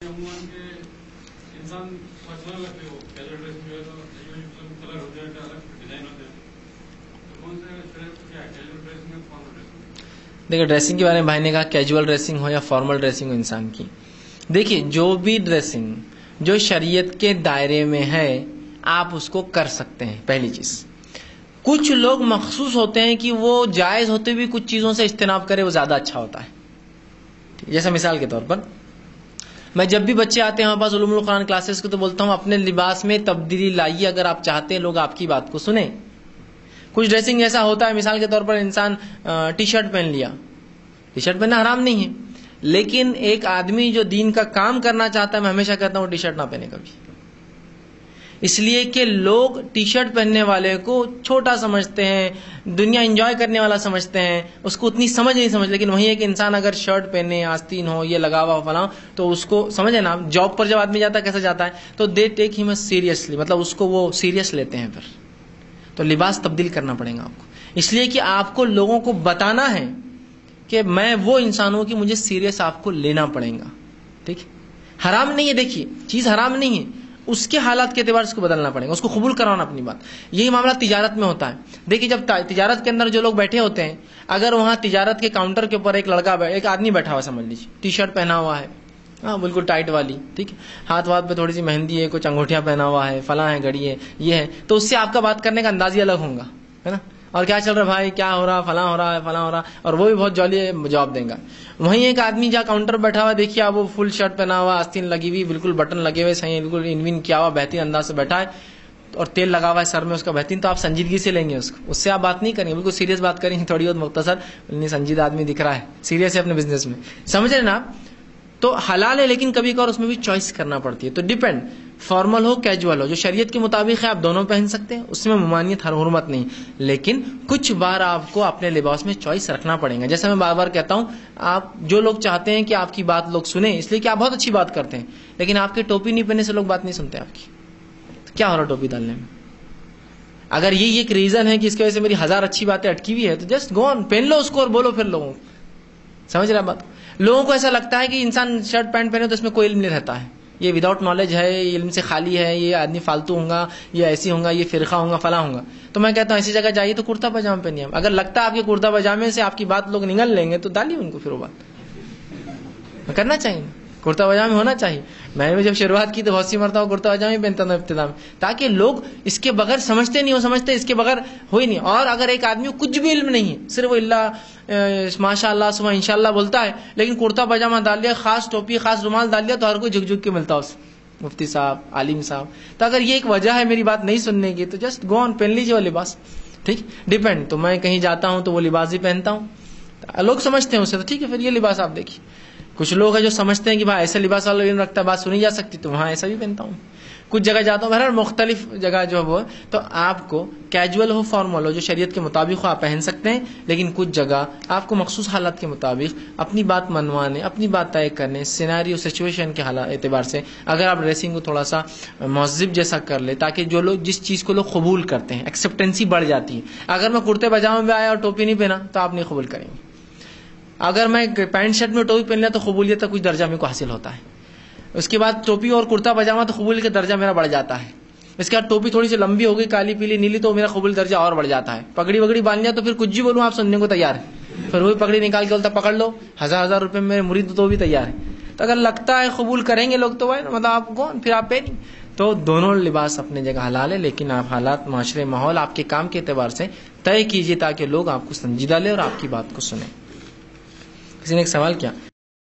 عموماً کہ انسان اچھا لگتے ہو کیجول ڈریس میں جو ہے تو کلر ہوتے ہیں الگ ڈیزائن ہوتے ہیں تو کون سے کیا ہے کیجول ڈریسنگ ہے فارمل ڈریسنگ؟ دیکھیں ڈریسنگ کے بارے میں بھائی نے کہا کیجول ڈریسنگ ہو یا فارمل ڈریسنگ ہو انسان کی. دیکھیے جو بھی ڈریسنگ جو شریعت کے دائرے میں ہے آپ اس کو کر سکتے ہیں. پہلی چیز کچھ لوگ مخصوص ہوتے ہیں کہ وہ جائز ہوتے بھی کچھ چیزوں سے اجتناب کرے وہ زیادہ اچھا ہوتا ہے. جیسے مثال کے طور پر میں جب بھی بچے آتے ہیں ہمارے پاس علوم القرآن کلاسز کو تو بولتا ہوں اپنے لباس میں تبدیلی لائیے اگر آپ چاہتے ہیں لوگ آپ کی بات کو سنیں. کچھ ڈریسنگ ایسا ہوتا ہے مثال کے طور پر انسان ٹی شرٹ پہن لیا. ٹی شرٹ پہننا حرام نہیں ہے لیکن ایک آدمی جو دین کا کام کرنا چاہتا ہے میں ہمیشہ کہتا ہوں ٹی شرٹ نہ پہنے کبھی. اس لیے کہ لوگ ٹی شرٹ پہننے والے کو چھوٹا سمجھتے ہیں, دنیا انجوائے کرنے والا سمجھتے ہیں, اس کو اتنی سمجھ نہیں سمجھ. لیکن وہی ہے کہ انسان اگر شرٹ پہنے آستین ہو یہ لگا ہوا فلاں تو اس کو سمجھے نا. جاب پر جب آدمی جاتا ہے کیسا جاتا ہے تو دے ٹیک ہم سیریسلی, مطلب اس کو وہ سیریس لیتے ہیں. پھر تو لباس تبدیل کرنا پڑے گا آپ کو, اس لیے کہ آپ کو لوگوں کو بتانا ہے کہ میں وہ انسان ہوں کہ مجھے سیریس آپ کو لینا پڑے گا. ٹھیک حرام نہیں ہے, دیکھیے چیز حرام نہیں ہے, اس کے حالات کے اعتبار سے اس کو بدلنا پڑے گا, اس کو قبول کروانا اپنی بات. یہی معاملہ تجارت میں ہوتا ہے. دیکھیے جب تجارت کے اندر جو لوگ بیٹھے ہوتے ہیں اگر وہاں تجارت کے کاؤنٹر کے اوپر ایک آدمی بیٹھا ہوا سمجھ لیجیے, ٹی شرٹ پہنا ہوا ہے ہاں بالکل ٹائٹ والی, ٹھیک ہے, ہاتھ پہ تھوڑی سی مہندی ہے, کچھ انگوٹھیاں پہنا ہوا ہے, فلاں ہے, گھڑی ہے, یہ ہے, تو اس سے آپ کا بات کرنے کا انداز ہی الگ ہوگا ہے نا. اور کیا چل رہا ہے بھائی, کیا ہو رہا, فلاں ہو رہا ہے, فلاں ہو رہا, اور وہ بھی بہت جولی جواب دیں گا. وہیں ایک آدمی جہاں کاؤنٹر بیٹھا ہوا دیکھیے آپ, وہ فل شرٹ پہنا ہوا, آستین لگی ہوئی, بالکل بٹن لگے ہوئے, صحیح بالکل انوین کیا ہوا, بہترین انداز سے بیٹھا ہے اور تیل لگا ہوا ہے سر میں اس کا بہترین, تو آپ سنجیدگی سے لیں گے اس کو, اس سے آپ بات نہیں کریں گے, بالکل سیریس بات کریں گے, تھوڑی بہت مختصر, سنجیدہ آدمی دکھ رہا ہے, سیریس ہے اپنے بزنس میں, سمجھ رہے نا آپ. تو حلال ہے لیکن کبھی کبھار اس میں بھی چوائس کرنا پڑتی ہے. تو ڈیپینڈ, فارمل ہو کیجول ہو, جو شریعت کے مطابق ہے آپ دونوں پہن سکتے ہیں, اس میں ممانعت حرمت نہیں, لیکن کچھ بار آپ کو اپنے لباس میں چوائس رکھنا پڑے گا. جیسا میں بار بار کہتا ہوں, آپ جو لوگ چاہتے ہیں کہ آپ کی بات لوگ سنیں اس لیے کہ آپ بہت اچھی بات کرتے ہیں, لیکن آپ کی ٹوپی نہیں پہننے سے لوگ بات نہیں سنتے آپ کی. کیا ہو رہا ٹوپی ڈالنے میں؟ اگر یہ ایک ریزن ہے کہ اس کی وجہ سے میری 1000 اچھی باتیں اٹکی ہوئی ہے تو جسٹ گو آن, پہن لو اس کو اور بولو پھر لوگوں کو. سمجھ رہا بات؟ لوگوں کو ایسا لگتا ہے کہ انسان شرٹ پینٹ پہنے تو اس میں کوئی علم نہیں رہتا ہے, یہ وداؤٹ نالج ہے, یہ علم سے خالی ہے, یہ آدمی فالتو ہوں گا, یہ ایسی ہوں گا, یہ فرقہ ہوں گا, فلاں ہوں گا. تو میں کہتا ہوں ایسی جگہ جائیے تو کرتا پاجامہ پہنیے. اگر لگتا ہے آپ کے کرتا پاجامے سے آپ کی بات لوگ نگل لیں گے تو ڈالیے ان کو, پھر وہ بات کرنا چاہیے, کرتا پاجامہ ہونا چاہیے. میں نے جب شروعات کی تو بہت سی مرتبہ کرتا پاجامہ پہنتا تھا ابتدا میں, تاکہ لوگ اس کے بغیر سمجھتے نہیں ہو, سمجھتے اس کے بغیر ہوئی نہیں. اور اگر ایک آدمی کو کچھ بھی علم نہیں ہے, صرف وہ اللہ ماشاء اللہ صبح انشاء اللہ بولتا ہے, لیکن کرتا پاجامہ ڈال لیا, خاص ٹوپی, خاص رومال ڈال لیا, تو ہر کوئی جھک جھک کے ملتا اس مفتی صاحب, عالم صاحب. تو اگر یہ ایک وجہ ہے میری بات نہیں سننے کی تو جسٹ گو آن, پہن لیجیے وہ لباس. ٹھیک ڈیپینڈ. تو میں کہیں جاتا ہوں تو وہ لباس بھی پہنتا ہوں, لوگ سمجھتے ہیں اسے تو ٹھیک ہے, پھر یہ لباس آپ دیکھیے. کچھ لوگ ہیں جو سمجھتے ہیں کہ بھائی ایسا لباس والا علم رکھتا ہے, بات سنی جا سکتی, تو وہاں ایسا بھی پہنتا ہوں. کچھ جگہ جاتا ہوں, بہرحال مختلف جگہ جو ہے وہ, تو آپ کو کیجول ہو فارمل ہو جو شریعت کے مطابق ہو آپ پہن سکتے ہیں, لیکن کچھ جگہ آپ کو مخصوص حالات کے مطابق اپنی بات منوانے, اپنی بات طے کرنے, سینیریو سچویشن کے اعتبار سے اگر آپ ڈریسنگ کو تھوڑا سا مہذب جیسا کر لے, تاکہ جو لوگ جس چیز کو لوگ قبول کرتے ہیں ایکسیپٹنسی بڑھ جاتی ہے. اگر میں کرتے پاجامہ میں آیا اور ٹوپی نہیں پہنا تو آپ نہیں قبول کریں گے. اگر میں پینٹ شرٹ میں ٹوپی پہن لیا تو قبولیت کا کچھ درجہ میرے کو حاصل ہوتا ہے. اس کے بعد ٹوپی اور کرتا پاجامہ تو قبول کا درجہ میرا بڑھ جاتا ہے. اس کے بعد ٹوپی تھوڑی سی لمبی ہو گئی, کالی پیلی نیلی, تو میرا قبول درجہ اور بڑھ جاتا ہے. پگڑی وگڑی باندھ لیا تو پھر کچھ بھی بولوں آپ سننے کو تیار ہے, پھر وہی پگڑی نکال کے بولتا پکڑ لو, 1000 روپے میں مرید تو بھی تیار ہے. تو اگر لگتا ہے قبول کریں گے لوگ تو وہ مطلب آپ کون, پھر آپ پہنیں. تو دونوں لباس اپنے جگہ حلال ہے, لیکن آپ حالات, معاشرے, ماحول, آپ کے کام کے اعتبار سے طے کیجیے تاکہ لوگ آپ کو سنجیدہ لیں اور آپ کی بات کو سنیں. کسی نے ایک سوال کیا,